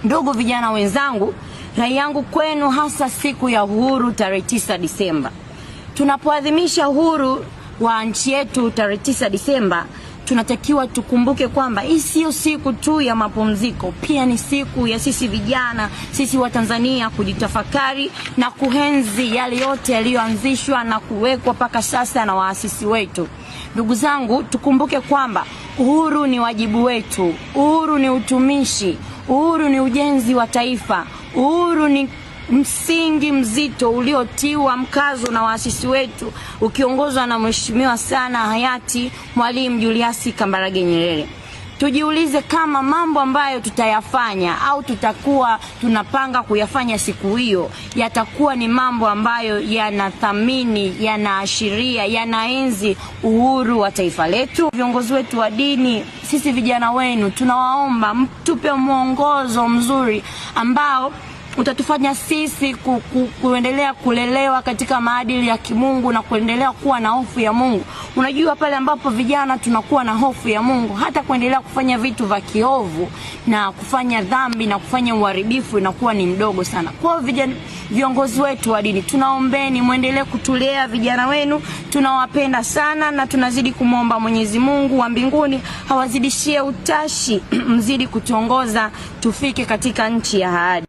Ndugu vijana wenzangu, rai yangu kwenu hasa siku ya uhuru tarehe 9 Disemba. Tunapoadhimisha uhuru wa nchi yetu tarehe 9 Disemba, tunatakiwa tukumbuke kwamba hii sio siku tu ya mapumziko, pia ni siku ya sisi vijana, sisi wa Tanzania kujitafakari na kuhenzi yale yote yaliyoanzishwa na kuwekwa mpaka sasa na waasisi wetu. Ndugu zangu, tukumbuke kwamba uhuru ni wajibu wetu, uhuru ni utumishi, uhuru ni ujenzi wa taifa, uhuru ni msingi mzito uliotiwa mkazo na waasisi wetu ukiongozwa na mheshimiwa sana hayati Mwalimu Julius Kambarage Nyerere. Tujiulize kama mambo ambayo tutayafanya au tutakuwa tunapanga kuyafanya siku hiyo yatakuwa ni mambo ambayo yanathamini, yanaashiria, yanaenzi uhuru wa taifa letu. Viongozi wetu wa dini, sisi vijana wenu, tunawaomba mtupe mwongozo mzuri ambao utatufanya sisi kuendelea kulelewa katika maadili ya kimungu na kuendelea kuwa na hofu ya Mungu. Unajua pale ambapo vijana tunakuwa na hofu ya Mungu, hata kuendelea kufanya vitu vya kiovu na kufanya dhambi na kufanya uharibifu inakuwa ni mdogo sana. Kwa vijana, viongozi wetu wa dini, tunaombeni muendelee kutulea vijana wenu. Tunawapenda sana na tunazidi kumwomba Mwenyezi Mungu wa mbinguni hawazidishie utashi mzidi kutuongoza tufike katika nchi ya ahadi.